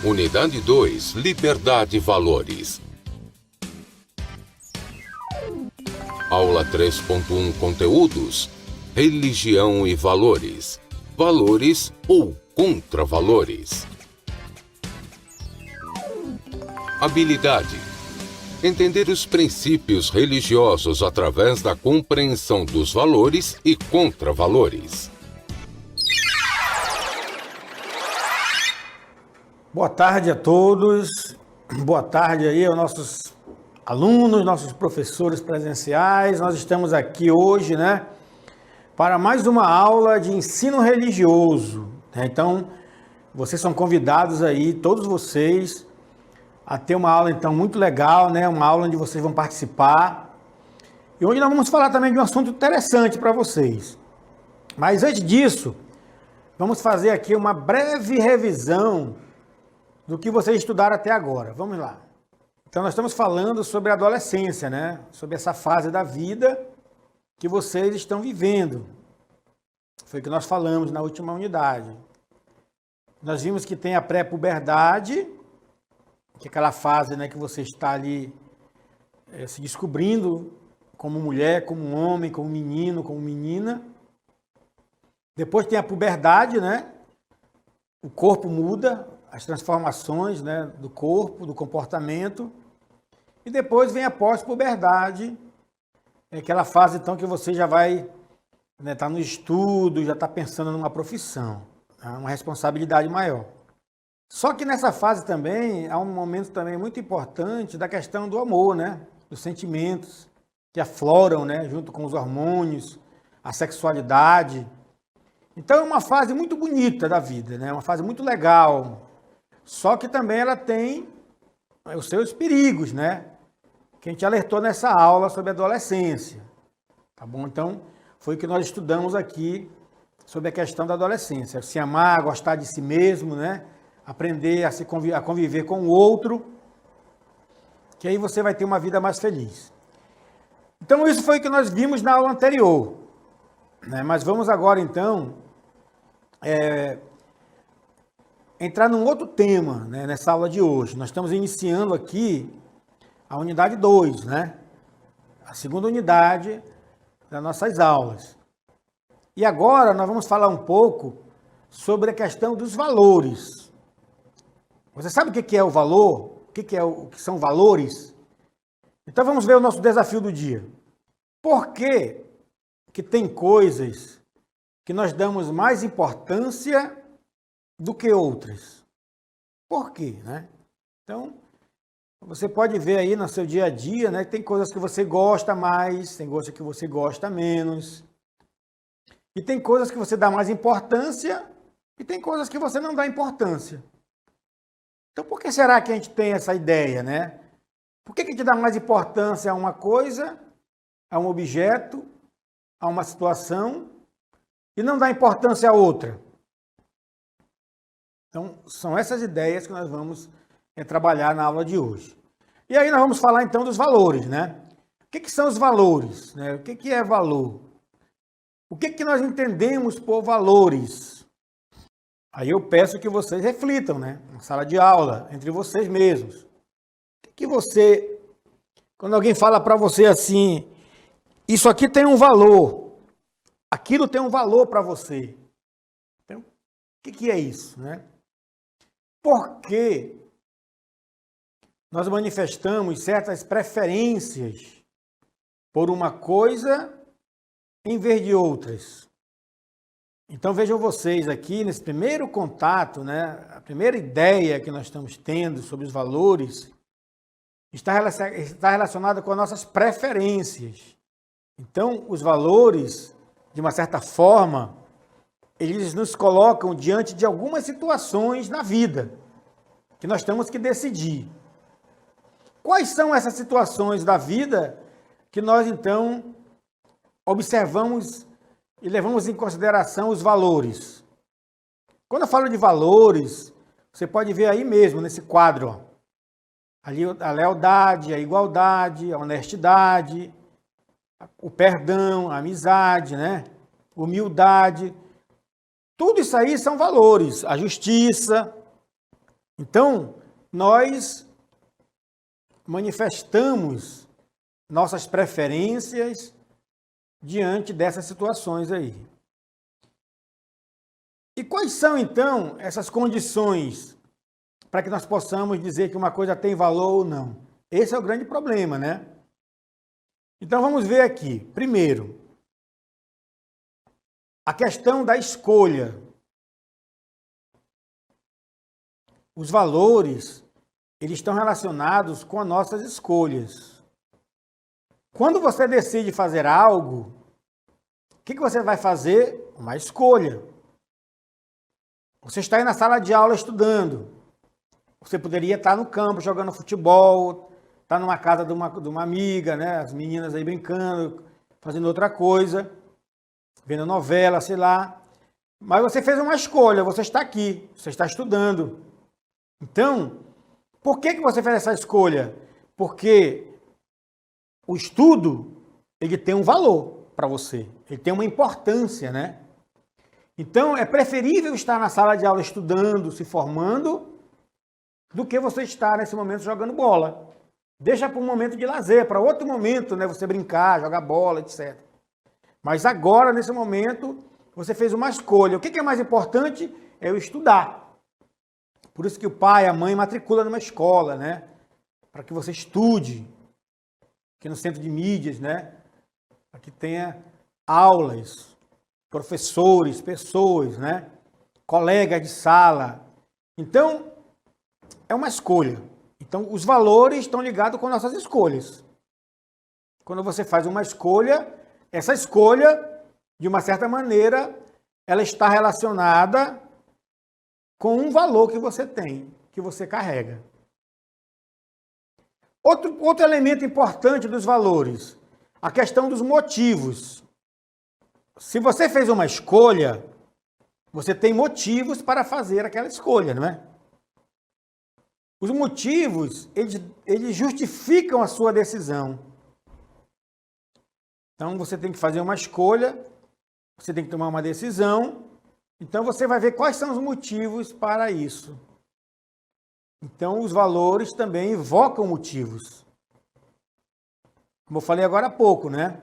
Unidade 2, Liberdade e Valores. Aula 3.1, Conteúdos: Religião e Valores. Valores ou contravalores. Habilidade: entender os princípios religiosos através da compreensão dos valores e contravalores. Boa tarde a todos, boa tarde aí aos nossos alunos, nossos professores presenciais. Nós estamos aqui hoje, para mais uma aula de ensino religioso. Então, vocês são convidados aí, todos vocês, a ter uma aula então muito legal, uma aula onde vocês vão participar. E hoje nós vamos falar também de um assunto interessante para vocês. Mas antes disso, vamos fazer aqui uma breve revisão do que vocês estudaram até agora. Vamos lá. Então, nós estamos falando sobre a adolescência, sobre essa fase da vida que vocês estão vivendo. Foi o que nós falamos na última unidade. Nós vimos que tem a pré-puberdade, que é aquela fase que você está ali se descobrindo como mulher, como homem, como menino, como menina. Depois tem a puberdade, o corpo muda, as transformações do corpo, do comportamento. E depois vem a pós-puberdade, aquela fase então que você já vai estar no estudo, já está pensando numa profissão, uma responsabilidade maior. Só que nessa fase também há um momento também muito importante da questão do amor, dos sentimentos que afloram junto com os hormônios, a sexualidade. Então é uma fase muito bonita da vida, uma fase muito legal. Só que também ela tem os seus perigos, que a gente alertou nessa aula sobre a adolescência. Tá bom? Então, foi o que nós estudamos aqui sobre a questão da adolescência. Se amar, gostar de si mesmo, aprender a conviver com o outro, que aí você vai ter uma vida mais feliz. Então, isso foi o que nós vimos na aula anterior. Mas vamos agora, então, entrar num outro tema, nessa aula de hoje. Nós estamos iniciando aqui a unidade 2, a segunda unidade das nossas aulas. E agora nós vamos falar um pouco sobre a questão dos valores. Você sabe o que é o valor? O que são valores? Então vamos ver o nosso desafio do dia. Por que tem coisas que nós damos mais importância do que outras? Por quê? Então, você pode ver aí no seu dia a dia, que tem coisas que você gosta mais, tem coisas que você gosta menos. E tem coisas que você dá mais importância e tem coisas que você não dá importância. Então, por que será que a gente tem essa ideia, Por que a gente dá mais importância a uma coisa, a um objeto, a uma situação e não dá importância a outra? Então, são essas ideias que nós vamos trabalhar na aula de hoje. E aí nós vamos falar então dos valores, O que são os valores? O que é valor? O que nós entendemos por valores? Aí eu peço que vocês reflitam, na sala de aula, entre vocês mesmos. O que você, quando alguém fala para você assim, isso aqui tem um valor, aquilo tem um valor para você. Então, o que é isso, Por que nós manifestamos certas preferências por uma coisa em vez de outras? Então vejam vocês aqui, nesse primeiro contato, a primeira ideia que nós estamos tendo sobre os valores está relacionada com as nossas preferências. Então, os valores, de uma certa forma, eles nos colocam diante de algumas situações na vida que nós temos que decidir. quais são essas situações da vida que nós, então, observamos e levamos em consideração os valores? Quando eu falo de valores, você pode ver aí mesmo, nesse quadro, ó, ali a lealdade, a igualdade, a honestidade, o perdão, a amizade, né? Humildade. Tudo isso aí são valores, a justiça. Então, nós manifestamos nossas preferências diante dessas situações aí. E quais são, então, essas condições para que nós possamos dizer que uma coisa tem valor ou não? Esse é o grande problema, né? Então, vamos ver aqui. Primeiro, a questão da escolha. Os valores, eles estão relacionados com as nossas escolhas. Quando você decide fazer algo, o que você vai fazer? Uma escolha. Você está aí na sala de aula estudando. Você poderia estar no campo jogando futebol, estar numa casa de uma amiga, né? As meninas aí brincando, fazendo outra coisa, vendo novela, sei lá. Mas você fez uma escolha, você está aqui, você está estudando. Então, por que você fez essa escolha? Porque o estudo, ele tem um valor para você, ele tem uma importância, né? Então, é preferível estar na sala de aula estudando, se formando, do que você estar nesse momento jogando bola. Deixa para um momento de lazer, para outro momento, né? Você brincar, jogar bola, etc. Mas agora, nesse momento, você fez uma escolha. O que é mais importante? É eu estudar. Por isso que o pai, a mãe matricula numa escola, né? Para que você estude. Aqui no centro de mídias, né? Para que tenha aulas, professores, pessoas, né? Colegas de sala. Então, é uma escolha. Então, os valores estão ligados com nossas escolhas. Quando você faz uma escolha, essa escolha, de uma certa maneira, ela está relacionada com um valor que você tem, que você carrega. Outro elemento importante dos valores, a questão dos motivos. Se você fez uma escolha, você tem motivos para fazer aquela escolha, não é? Os motivos, eles justificam a sua decisão. Então, você tem que fazer uma escolha, você tem que tomar uma decisão, então você vai ver quais são os motivos para isso. Então, os valores também evocam motivos. Como eu falei agora há pouco, né?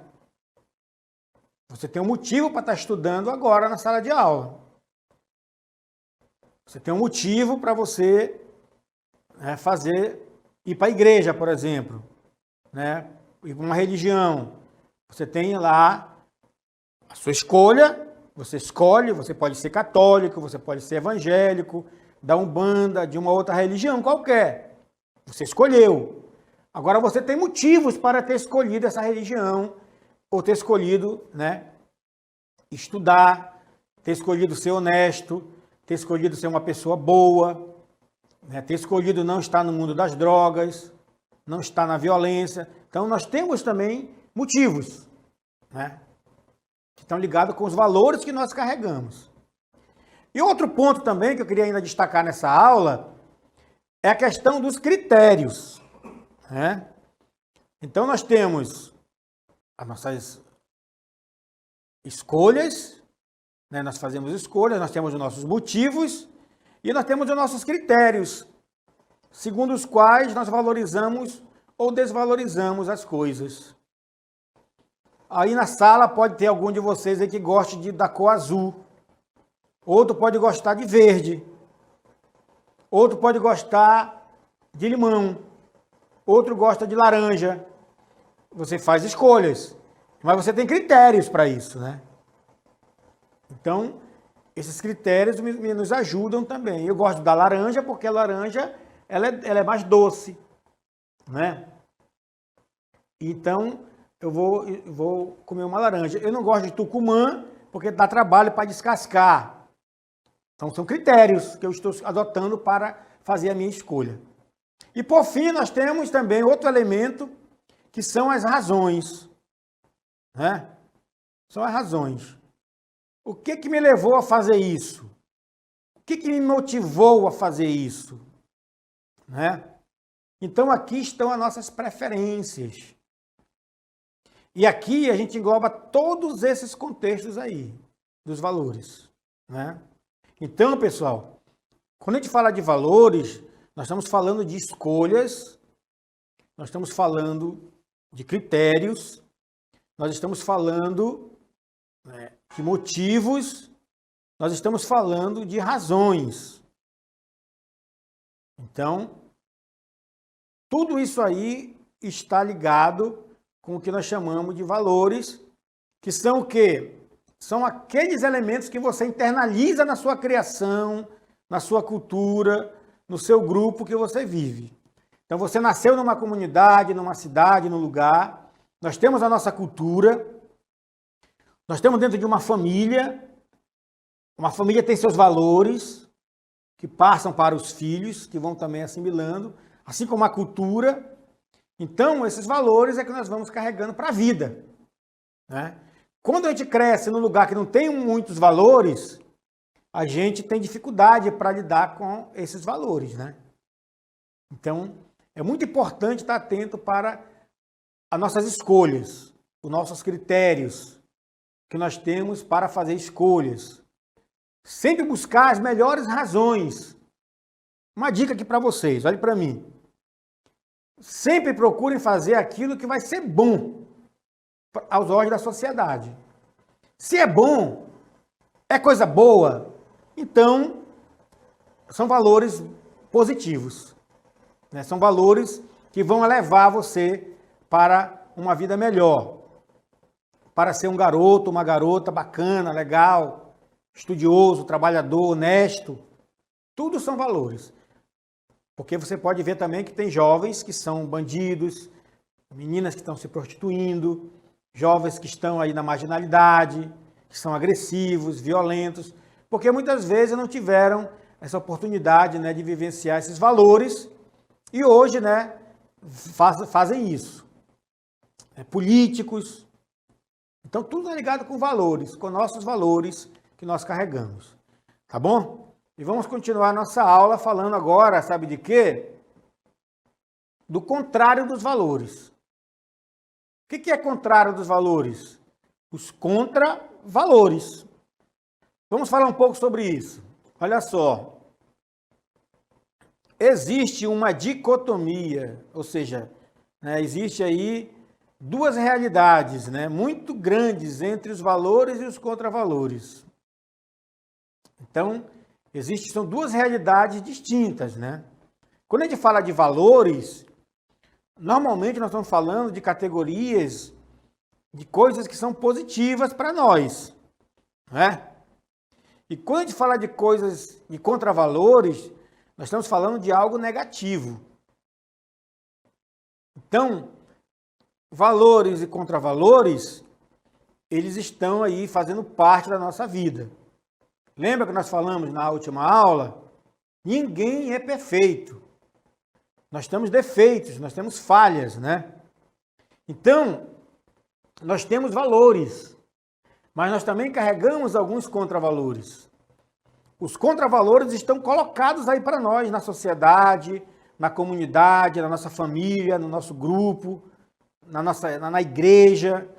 Você tem um motivo para estar estudando agora na sala de aula. Você tem um motivo para você ir para a igreja, por exemplo, né? Ir para uma religião. Você tem lá a sua escolha, você escolhe, você pode ser católico, você pode ser evangélico, da Umbanda, de uma outra religião qualquer. Você escolheu. Agora você tem motivos para ter escolhido essa religião, ou ter escolhido, né, estudar, ter escolhido ser honesto, ter escolhido ser uma pessoa boa, né, ter escolhido não estar no mundo das drogas, não estar na violência. Então, nós temos também motivos, né, que estão ligados com os valores que nós carregamos. E outro ponto também que eu queria ainda destacar nessa aula é a questão dos critérios, né? Então, nós temos as nossas escolhas, né? Nós fazemos escolhas, nós temos os nossos motivos e nós temos os nossos critérios, segundo os quais nós valorizamos ou desvalorizamos as coisas. Aí na sala pode ter algum de vocês aí que goste da cor azul, outro pode gostar de verde, outro pode gostar de limão, outro gosta de laranja. Você faz escolhas, mas você tem critérios para isso, né? Então, esses critérios nos ajudam também. Eu gosto da laranja porque a laranja ela é mais doce, né? Então, eu vou comer uma laranja. Eu não gosto de tucumã porque dá trabalho para descascar. Então, são critérios que eu estou adotando para fazer a minha escolha. E por fim, nós temos também outro elemento, que são as razões, né? São as razões. O que me levou a fazer isso? O que me motivou a fazer isso? Né? Então, aqui estão as nossas preferências. E aqui a gente engloba todos esses contextos aí, dos valores. Né? Então, pessoal, quando a gente fala de valores, nós estamos falando de escolhas, nós estamos falando de critérios, nós estamos falando, né, de motivos, nós estamos falando de razões. Então, tudo isso aí está ligado com o que nós chamamos de valores, que são o quê? São aqueles elementos que você internaliza na sua criação, na sua cultura, no seu grupo que você vive. Então, você nasceu numa comunidade, numa cidade, num lugar. Nós temos a nossa cultura. Nós estamos dentro de uma família. Uma família tem seus valores, que passam para os filhos, que vão também assimilando, assim como a cultura. Então, esses valores é que nós vamos carregando para a vida. Né? Quando a gente cresce num lugar que não tem muitos valores, a gente tem dificuldade para lidar com esses valores. Né? Então, é muito importante estar atento para as nossas escolhas, os nossos critérios que nós temos para fazer escolhas. Sempre buscar as melhores razões. Uma dica aqui para vocês, olhe para mim. Sempre procurem fazer aquilo que vai ser bom aos olhos da sociedade. Se é bom, é coisa boa, então são valores positivos. Né? São valores que vão levar você para uma vida melhor. Para ser um garoto, uma garota bacana, legal, estudioso, trabalhador, honesto. Tudo são valores. Porque você pode ver também que tem jovens que são bandidos, meninas que estão se prostituindo, jovens que estão aí na marginalidade, que são agressivos, violentos, porque muitas vezes não tiveram essa oportunidade, né, de vivenciar esses valores e hoje, né, fazem isso. Políticos. Então, tudo é ligado com valores, com nossos valores que nós carregamos. Tá bom? E vamos continuar nossa aula falando agora, sabe de quê? Do contrário dos valores. O que é contrário dos valores? Os contravalores. Vamos falar um pouco sobre isso. Olha só. Existe uma dicotomia, ou seja, né, existe aí duas realidades, né, muito grandes entre os valores e os contravalores. Então, são duas realidades distintas, né? Quando a gente fala de valores, normalmente nós estamos falando de categorias, de coisas que são positivas para nós, né? E quando a gente fala de coisas, de contravalores, nós estamos falando de algo negativo. Então, valores e contravalores, eles estão aí fazendo parte da nossa vida. Lembra que nós falamos na última aula? Ninguém é perfeito. Nós temos defeitos, nós temos falhas, né? Então, nós temos valores, mas nós também carregamos alguns contravalores. Os contravalores estão colocados aí para nós, na sociedade, na comunidade, na nossa família, no nosso grupo, na igreja,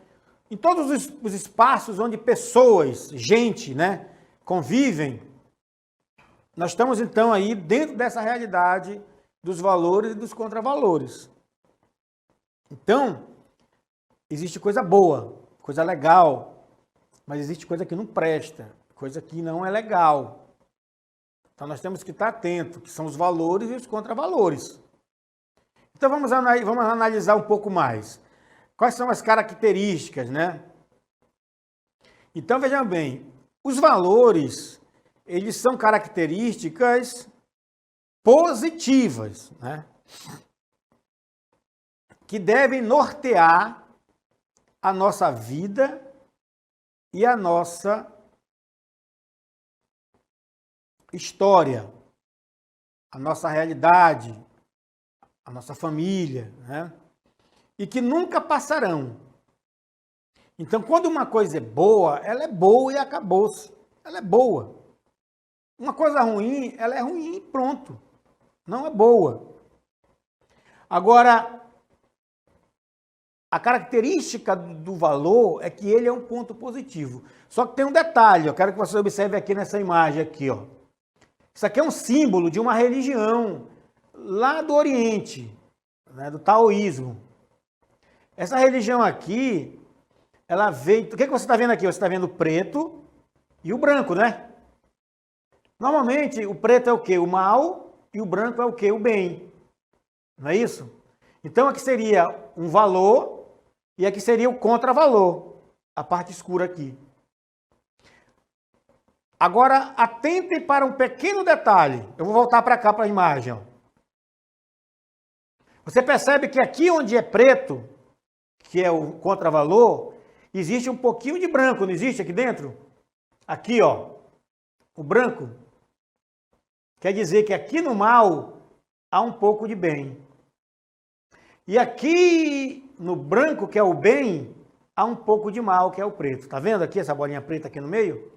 em todos os espaços onde pessoas, gente, né, convivem. Nós estamos então aí dentro dessa realidade dos valores e dos contravalores. Então, existe coisa boa, coisa legal, mas existe coisa que não presta, coisa que não é legal. Então, nós temos que estar atentos, que são os valores e os contravalores. Então, vamos analisar um pouco mais. Quais são as características, né? Então, vejam bem, os valores, eles são características positivas, né? Que devem nortear a nossa vida e a nossa história, a nossa realidade, a nossa família, né? E que nunca passarão. Então, quando uma coisa é boa, ela é boa e acabou-se. Ela é boa. Uma coisa ruim, ela é ruim e pronto. Não é boa. Agora, a característica do valor é que ele é um ponto positivo. Só que tem um detalhe, eu quero que você observe aqui nessa imagem aqui, ó. Isso aqui é um símbolo de uma religião lá do Oriente, né, do taoísmo. Essa religião aqui, ela veio... O que você está vendo aqui? Você está vendo o preto e o branco, né? Normalmente, o preto é o quê? O mal, e o branco é o quê? O bem. Não é isso? Então, aqui seria um valor e aqui seria o contravalor, a parte escura aqui. Agora, atentem para um pequeno detalhe. Eu vou voltar para cá para a imagem. Ó. Você percebe que aqui onde é preto, que é o contravalor, existe um pouquinho de branco, não existe aqui dentro? Aqui, ó, o branco. Quer dizer que aqui no mal há um pouco de bem. E aqui no branco, que é o bem, há um pouco de mal, que é o preto. Tá vendo aqui essa bolinha preta aqui no meio?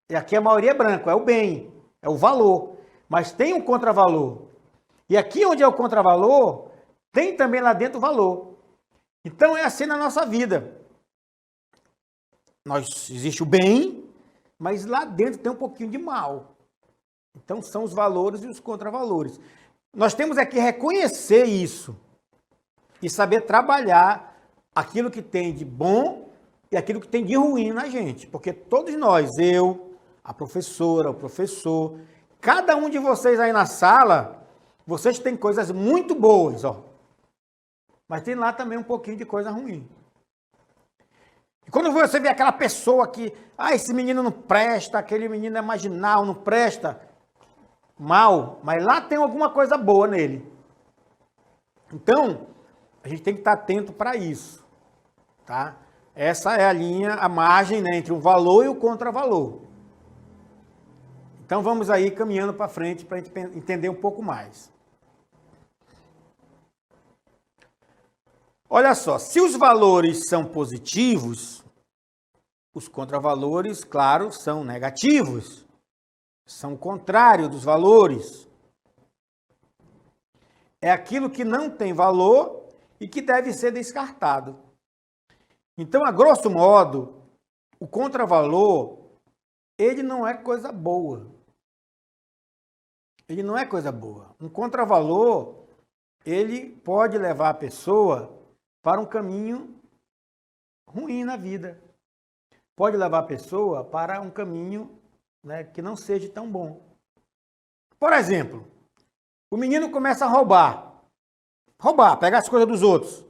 E aqui a maioria é branco, é o bem, é o valor. Mas tem um contravalor. E aqui onde é o contravalor, tem também lá dentro o valor. Então é assim na nossa vida. Existe o bem, mas lá dentro tem um pouquinho de mal. Então são os valores e os contravalores. Nós temos é que reconhecer isso e saber trabalhar aquilo que tem de bom e aquilo que tem de ruim na gente. Porque todos nós, eu, a professora, o professor, cada um de vocês aí na sala, vocês têm coisas muito boas, ó. Mas tem lá também um pouquinho de coisa ruim. E quando você vê aquela pessoa que, esse menino não presta, aquele menino é marginal, não presta, mal, mas lá tem alguma coisa boa nele. Então, a gente tem que estar atento para isso, tá? Essa é a linha, a margem, né, entre o valor e o contravalor. Então, vamos aí caminhando para frente para a gente entender um pouco mais. Olha só, se os valores são positivos, os contravalores, claro, são negativos. São o contrário dos valores. É aquilo que não tem valor e que deve ser descartado. Então, a grosso modo, o contravalor, ele não é coisa boa. Ele não é coisa boa. Um contravalor, ele pode levar a pessoa para um caminho ruim na vida. Pode levar a pessoa para um caminho, né, que não seja tão bom. Por exemplo, o menino começa a roubar, pegar as coisas dos outros.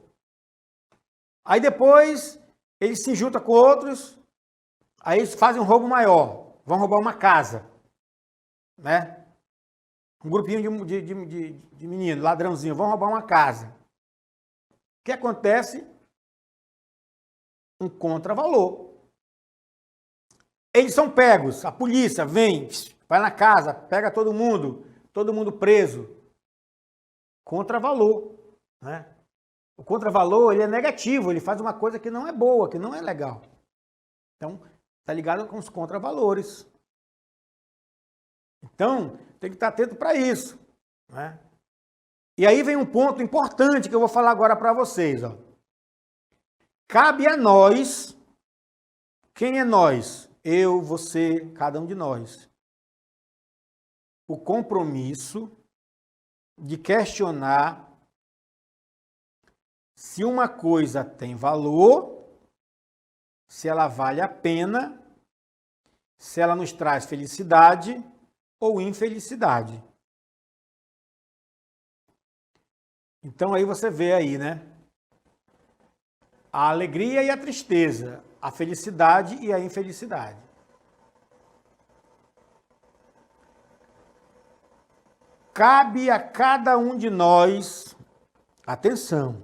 Aí depois ele se junta com outros, aí eles fazem um roubo maior, vão roubar uma casa, né? Um grupinho de meninos, ladrãozinho, vão roubar uma casa. O que acontece? Um contravalor. Eles são pegos, a polícia vem, vai na casa, pega todo mundo preso. Contravalor, né? O contravalor, ele é negativo, ele faz uma coisa que não é boa, que não é legal. Então, está ligado com os contravalores. Então, tem que estar atento para isso, né? E aí vem um ponto importante que eu vou falar agora para vocês, ó. Cabe a nós, quem é nós? Eu, você, cada um de nós. O compromisso de questionar se uma coisa tem valor, se ela vale a pena, se ela nos traz felicidade ou infelicidade. Então aí você vê aí, né? A alegria e a tristeza, a felicidade e a infelicidade. Cabe a cada um de nós, atenção,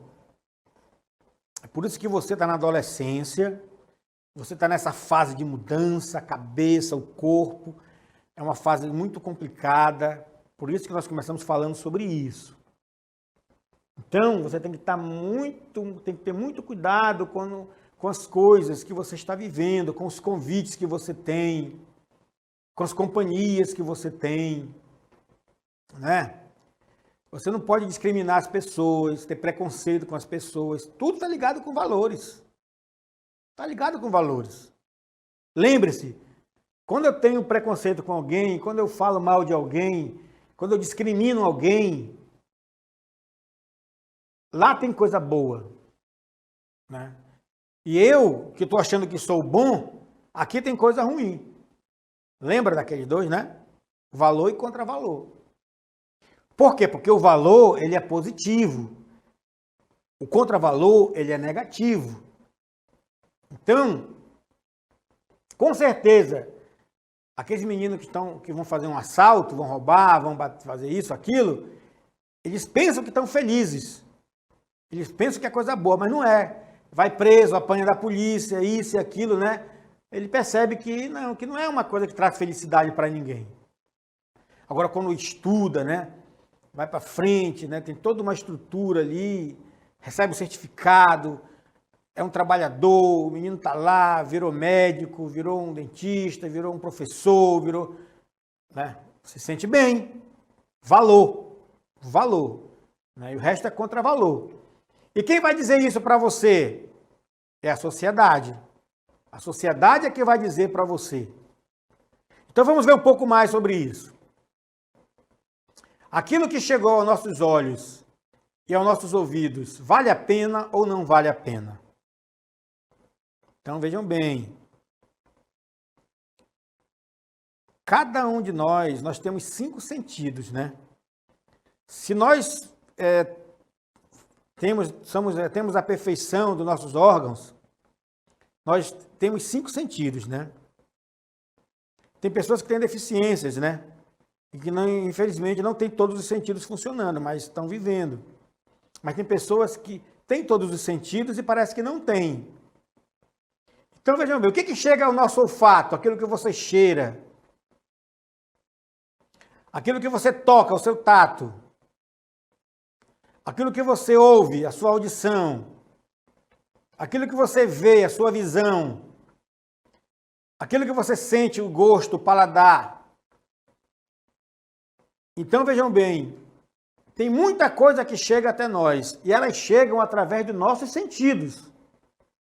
é por isso que você está na adolescência, você está nessa fase de mudança, a cabeça, o corpo, é uma fase muito complicada, por isso que nós começamos falando sobre isso. Então, você tem que ter muito cuidado com as coisas que você está vivendo, com os convites que você tem, com as companhias que você tem, né? Você não pode discriminar as pessoas, ter preconceito com as pessoas. Tudo está ligado com valores. Está ligado com valores. Lembre-se, quando eu tenho preconceito com alguém, quando eu falo mal de alguém, quando eu discrimino alguém, lá tem coisa boa, né? E eu, que estou achando que sou bom, aqui tem coisa ruim. Lembra daqueles dois, né? Valor e contravalor. Por quê? Porque o valor, ele é positivo. O contravalor, ele é negativo. Então, com certeza, aqueles meninos que vão fazer um assalto, vão roubar, vão fazer isso, aquilo, eles pensam que estão felizes. Eles pensam que é coisa boa, mas não é. Vai preso, apanha da polícia, isso e aquilo, né? Ele percebe que não é uma coisa que traz felicidade para ninguém. Agora, quando estuda, né? Vai para frente, né? Tem toda uma estrutura ali, recebe um certificado, é um trabalhador, o menino está lá, virou médico, virou um dentista, virou um professor, virou, né? Se sente bem. Valor. Né? E o resto é contravalor. E quem vai dizer isso para você? É a sociedade. A sociedade é que vai dizer para você. Então vamos ver um pouco mais sobre isso. Aquilo que chegou aos nossos olhos e aos nossos ouvidos, vale a pena ou não vale a pena? Então vejam bem. Cada um de nós temos 5 sentidos, né? Se nós temos a perfeição dos nossos órgãos, nós temos 5 sentidos, né? Tem pessoas que têm deficiências, né? E que, infelizmente, não têm todos os sentidos funcionando, mas estão vivendo. Mas tem pessoas que têm todos os sentidos e parece que não têm. Então, vejam bem, o que chega ao nosso olfato? Aquilo que você cheira. Aquilo que você toca, o seu tato. Aquilo que você ouve, a sua audição. Aquilo que você vê, a sua visão. Aquilo que você sente, o gosto, o paladar. Então, vejam bem, tem muita coisa que chega até nós, e elas chegam através dos nossos sentidos.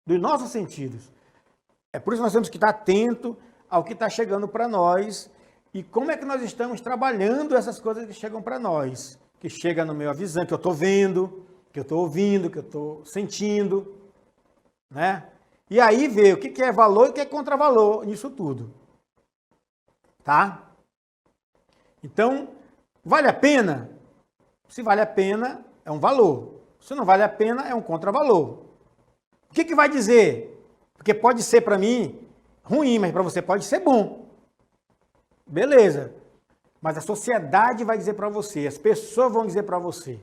Dos nossos sentidos. É por isso que nós temos que estar atento ao que está chegando para nós e como é que nós estamos trabalhando essas coisas que chegam para nós. Que chega no meu visão, que eu estou vendo, que eu estou ouvindo, que eu estou sentindo, né? E aí ver o que é valor e o que é contravalor nisso tudo. Tá? Então, vale a pena? Se vale a pena, é um valor. Se não vale a pena, é um contravalor. O que vai dizer? Porque pode ser para mim ruim, mas para você pode ser bom. Beleza. Mas a sociedade vai dizer para você, as pessoas vão dizer para você.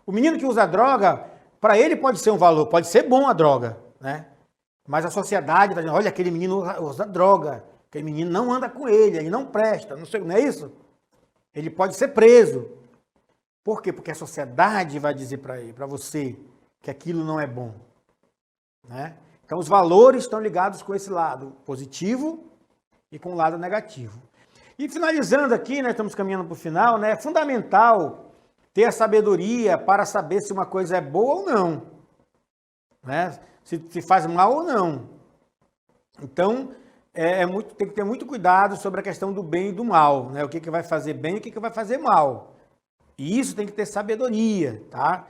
O menino que usa droga, para ele pode ser um valor, pode ser bom a droga, né? Mas a sociedade vai dizer, olha, aquele menino usa droga, aquele menino não anda com ele não presta, não sei, não é isso? Ele pode ser preso. Por quê? Porque a sociedade vai dizer para você que aquilo não é bom, né? Então, os valores estão ligados com esse lado positivo e com o lado negativo. E finalizando aqui, nós estamos caminhando para o final, né? É fundamental ter a sabedoria para saber se uma coisa é boa ou não, né? Se faz mal ou não. Então, tem que ter muito cuidado sobre a questão do bem e do mal, né? O que vai fazer bem e o que vai fazer mal. E isso tem que ter sabedoria, tá?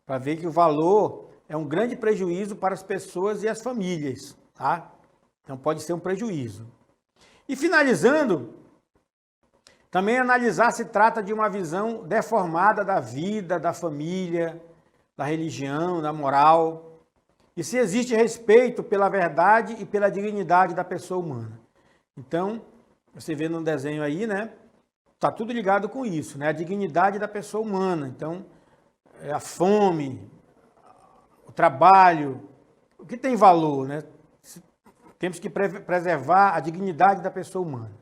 Para ver que o valor é um grande prejuízo para as pessoas e as famílias, tá? Então pode ser um prejuízo. E finalizando, também analisar se trata de uma visão deformada da vida, da família, da religião, da moral, e se existe respeito pela verdade e pela dignidade da pessoa humana. Então, você vê no desenho aí, né? Tá tudo ligado com isso, né? A dignidade da pessoa humana. Então, a fome, o trabalho, o que tem valor, né? Temos que preservar a dignidade da pessoa humana.